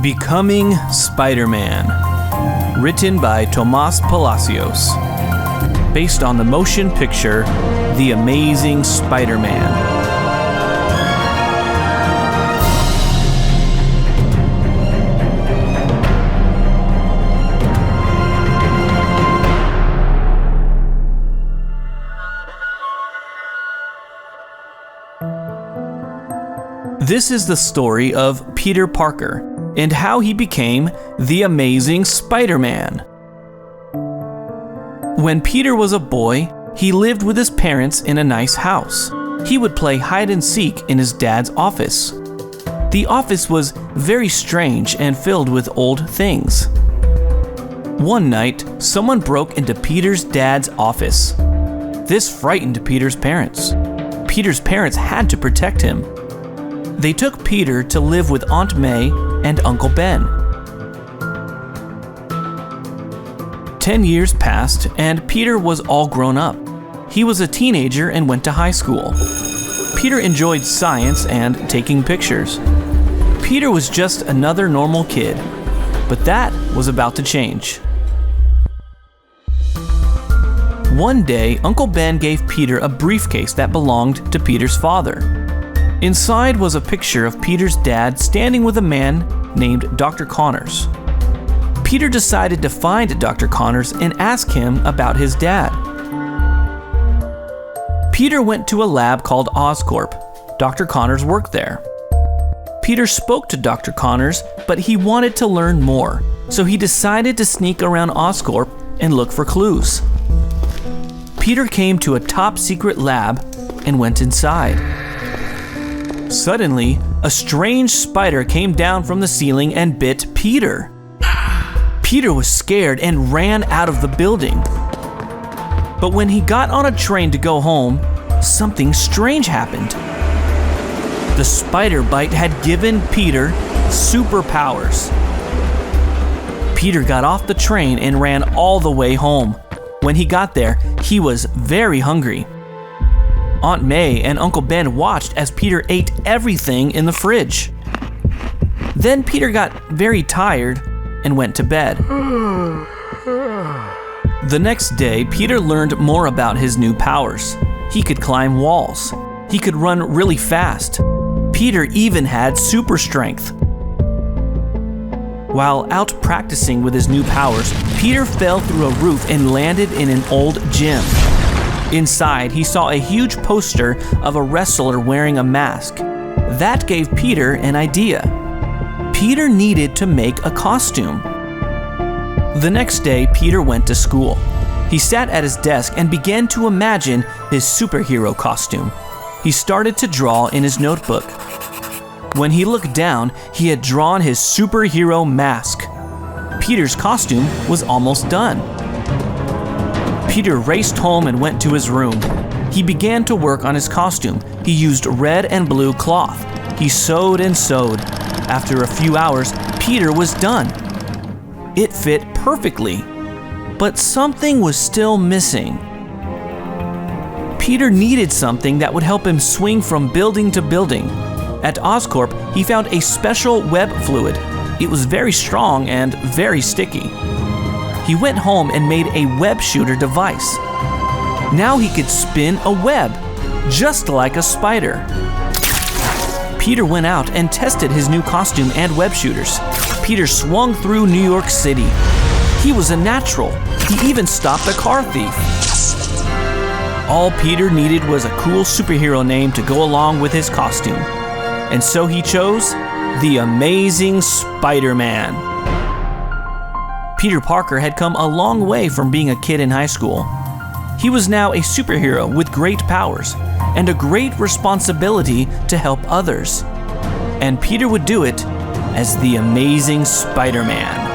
Becoming Spider-Man, written by Tomas Palacios, based on the motion picture The Amazing Spider-Man. This is the story of Peter Parker and how he became the Amazing Spider-Man. When Peter was a boy, he lived with his parents in a nice house. He would play hide and seek in his dad's office. The office was very strange and filled with old things. One night, someone broke into Peter's dad's office. This frightened Peter's parents. Peter's parents had to protect him. They took Peter to live with Aunt May and Uncle Ben. 10 years passed, and Peter was all grown up. He was a teenager and went to high school. Peter enjoyed science and taking pictures. Peter was just another normal kid, but that was about to change. One day, Uncle Ben gave Peter a briefcase that belonged to Peter's father. Inside was a picture of Peter's dad standing with a man named Dr. Connors. Peter decided to find Dr. Connors and ask him about his dad. Peter went to a lab called Oscorp. Dr. Connors worked there. Peter spoke to Dr. Connors, but he wanted to learn more, so he decided to sneak around Oscorp and look for clues. Peter came to a top-secret lab and went inside. Suddenly, a strange spider came down from the ceiling and bit Peter. Peter was scared and ran out of the building. But when he got on a train to go home, something strange happened. The spider bite had given Peter superpowers. Peter got off the train and ran all the way home. When he got there, he was very hungry. Aunt May and Uncle Ben watched as Peter ate everything in the fridge. Then Peter got very tired and went to bed. The next day, Peter learned more about his new powers. He could climb walls. He could run really fast. Peter even had super strength. While out practicing with his new powers, Peter fell through a roof and landed in an old gym. Inside, he saw a huge poster of a wrestler wearing a mask. That gave Peter an idea. Peter needed to make a costume. The next day, Peter went to school. He sat at his desk and began to imagine his superhero costume. He started to draw in his notebook. When he looked down, he had drawn his superhero mask. Peter's costume was almost done. Peter raced home and went to his room. He began to work on his costume. He used red and blue cloth. He sewed and sewed. After a few hours, Peter was done. It fit perfectly, but something was still missing. Peter needed something that would help him swing from building to building. At Oscorp, he found a special web fluid. It was very strong and very sticky. He went home and made a web shooter device. Now he could spin a web, just like a spider. Peter went out and tested his new costume and web shooters. Peter swung through New York City. He was a natural. He even stopped a car thief. All Peter needed was a cool superhero name to go along with his costume. And so he chose the Amazing Spider-Man. Peter Parker had come a long way from being a kid in high school. He was now a superhero with great powers and a great responsibility to help others. And Peter would do it as the Amazing Spider-Man.